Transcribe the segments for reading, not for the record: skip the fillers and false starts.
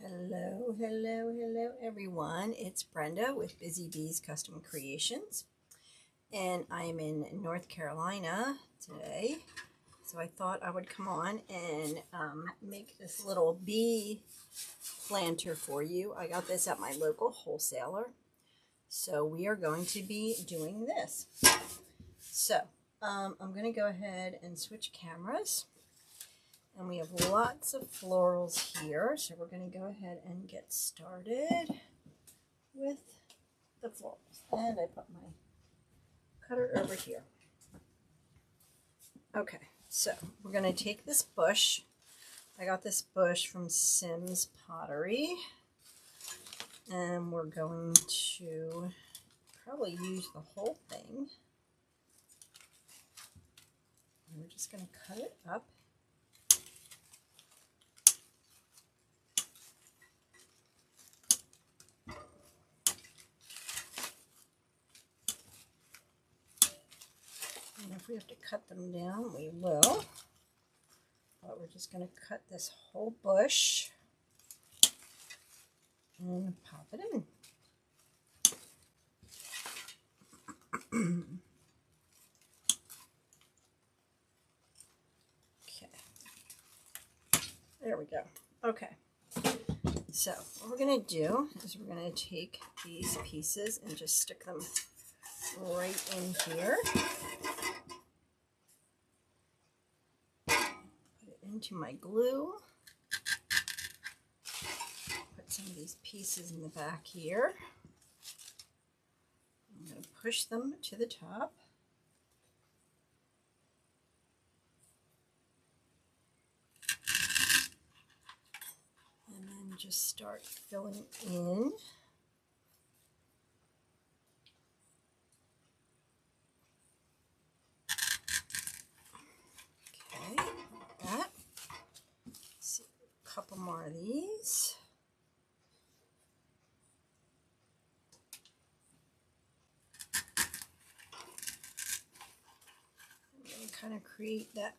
Hello, hello, hello everyone. It's Brenda with Busy Bees Custom Creations, and I am in North Carolina today. So I thought I would come on and make this little bee planter for you. I got this at my local wholesaler. So we are going to be doing this. So I'm going to go ahead and switch cameras. And we have lots of florals here, so we're going to go ahead and get started with the florals. And I put my cutter over here. Okay, so we're going to take this bush. I got this bush from Sims Pottery. And we're going to probably use the whole thing. And we're just going to cut it up. If we have to cut them down, we will. But we're just going to cut this whole bush and pop it in. Okay. There we go. Okay. So what we're going to do is we're going to take these pieces and just stick them right in here. Into my glue. Put some of these pieces in the back here. I'm going to push them to the top. And then just start filling in. Couple more of these. I'm going to kind of create that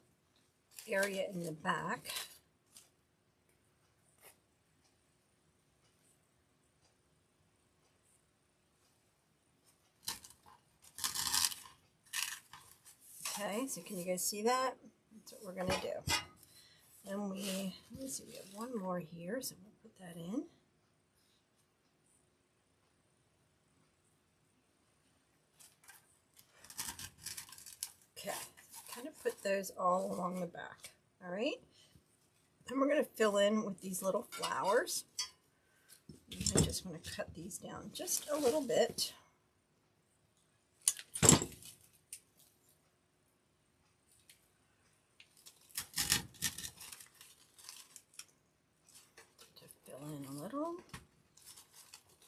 area in the back. Okay, so can you guys see that? That's what we're going to do. Then let me see, we have one more here, so we'll put that in. Okay, kind of put those all along the back, all right? Then we're going to fill in with these little flowers. I just want to cut these down just a little bit.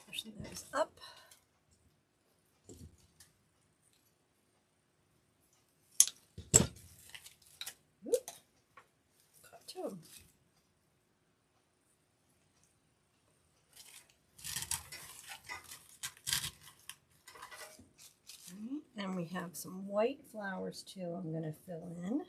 Pushing those up. Oop. Cut to them. Right. And we have some white flowers too I'm going to fill in.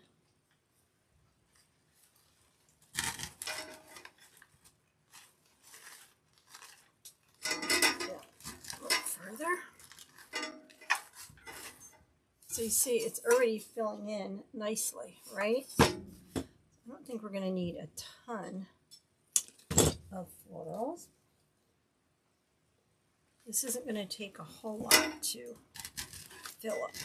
So you see it's already filling in nicely, right? I don't think we're going to need a ton of florals. This isn't going to take a whole lot to fill up.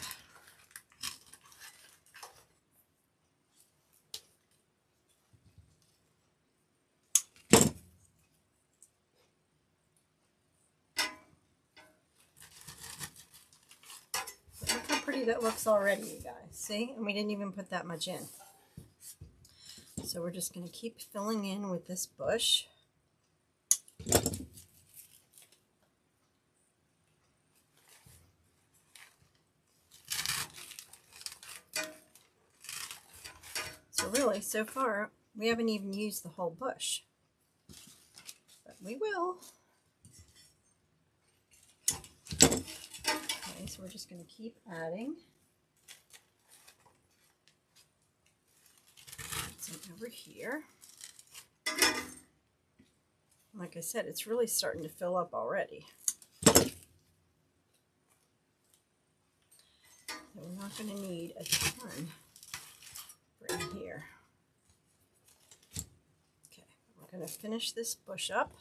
That looks already, you guys. See? And we didn't even put that much in. So we're just going to keep filling in with this bush. So really, so far, we haven't even used the whole bush. But we will. So we're just going to keep adding. Some over here. Like I said, it's really starting to fill up already. So we're not going to need a ton for in here. Okay, we're going to finish this bush up.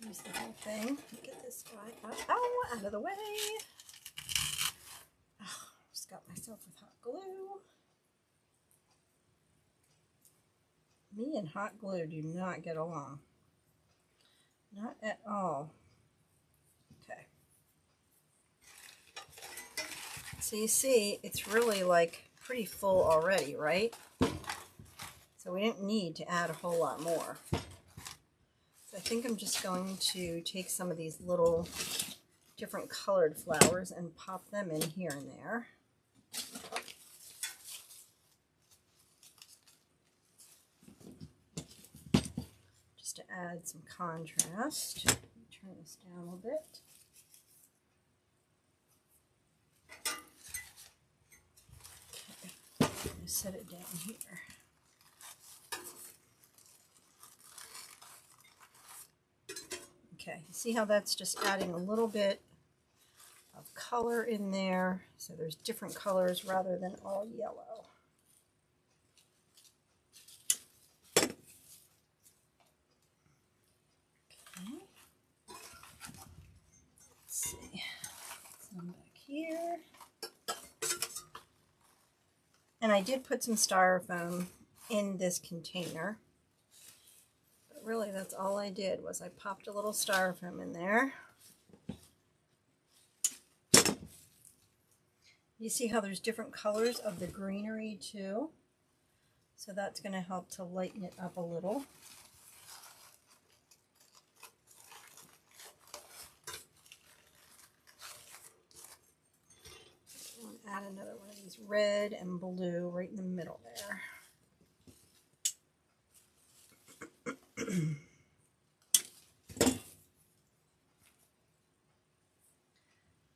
Use the whole thing. Get this guy up. Oh, out of the way. Oh, just got myself with hot glue. Me and hot glue do not get along. Not at all. Okay. So you see, it's really like pretty full already, right? So we don't need to add a whole lot more. So I think I'm just going to take some of these little different colored flowers and pop them in here and there. Just to add some contrast. Let me turn this down a little bit. Okay, I'm going to set it down here. Okay, see how that's just adding a little bit of color in there. So there's different colors rather than all yellow. Okay. Let's see. Some back here. And I did put some styrofoam in this container. Really, that's all I did was I popped a little styrofoam in there. You see how there's different colors of the greenery too? So that's going to help to lighten it up a little. I'm going to add another one of these red and blue right in the middle there.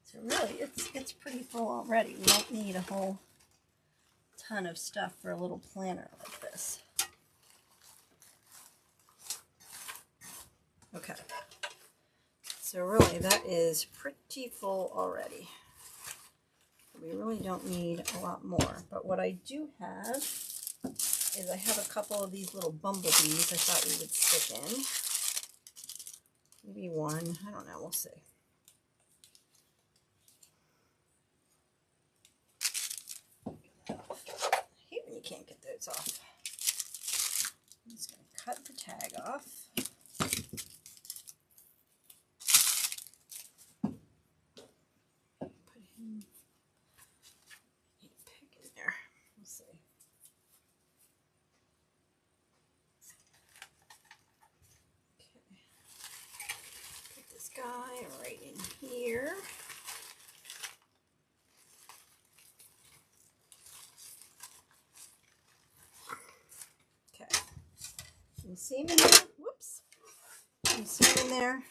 So really, it's pretty full already. We don't need a whole ton of stuff for a little planter like this. Okay. So really, that is pretty full already. We really don't need a lot more. But what I do have is I have a couple of these little bumblebees I thought we would stick in. Maybe one. I don't know. We'll see. I hate when you can't get those off. I'm just going to cut the tag off. Put in a pick in there. We'll see. Okay. Put this guy right in here. You see him in there? Whoops. You see him in there?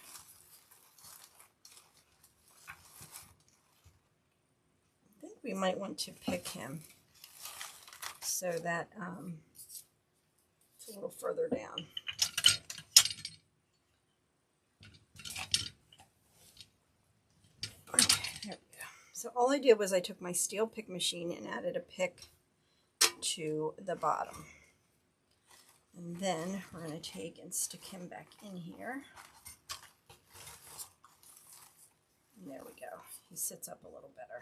I think we might want to pick him so that it's a little further down. Okay, there we go. So all I did was I took my steel pick machine and added a pick to the bottom. And then we're going to take and stick him back in here. And there we go. He sits up a little better.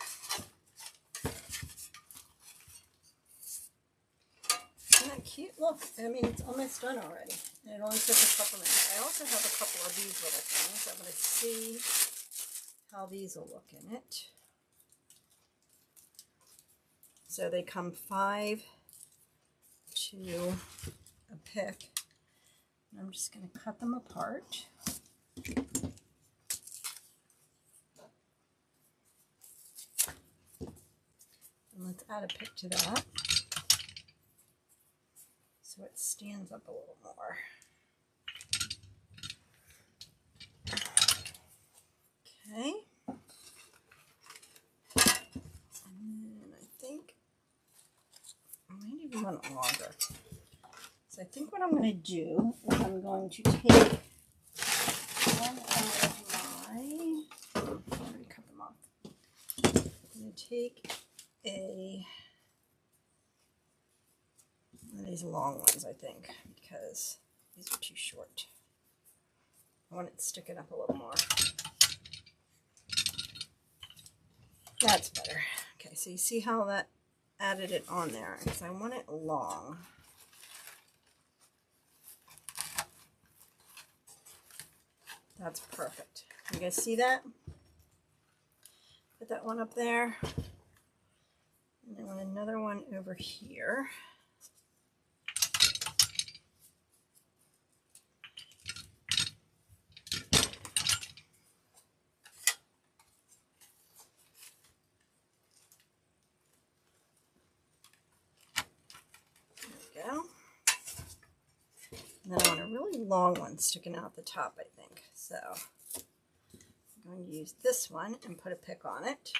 Isn't that cute? Look, I mean, it's almost done already. And it only took a couple minutes. I also have a couple of these little things. I'm going to see how these will look in it. So they come 5 to a pick. And I'm just going to cut them apart. And let's add a pick to that so it stands up a little more. Okay. And then I think I might even You want it longer. So I think what I'm going to do is I'm going to take one of my, I already cut them off. I'm going to take one of these long ones, I think, because these are too short. I want it sticking up a little more. That's better. Okay, so you see how that added it on there, because I want it long. That's perfect. You guys see that? Put that one up there. And I want another one over here. There we go. And then I want a really long one sticking out the top, I think. So I'm going to use this one and put a pick on it.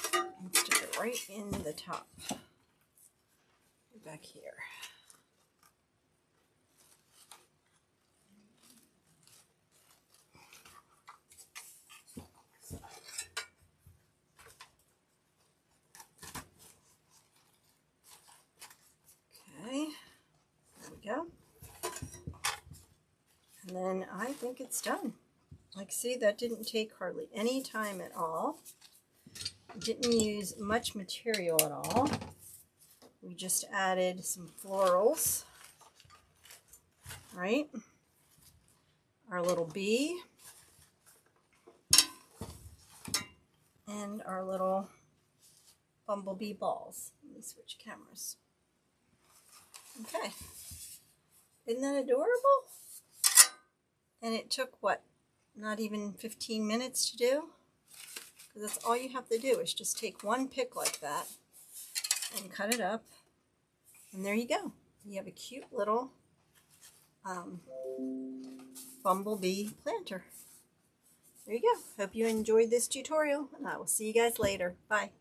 And stick it right in the top. Back here. Okay, there we go. And then I think it's done. Like, see, that didn't take hardly any time at all. Didn't use much material at all. We just added some florals, right? Our little bee and our little bumblebee balls. Let me switch cameras. Okay, isn't that adorable? And it took, what, not even 15 minutes to do? Because that's all you have to do is just take one pick like that and cut it up. And there you go. You have a cute little bumblebee planter. There you go. Hope you enjoyed this tutorial, and I will see you guys later. Bye.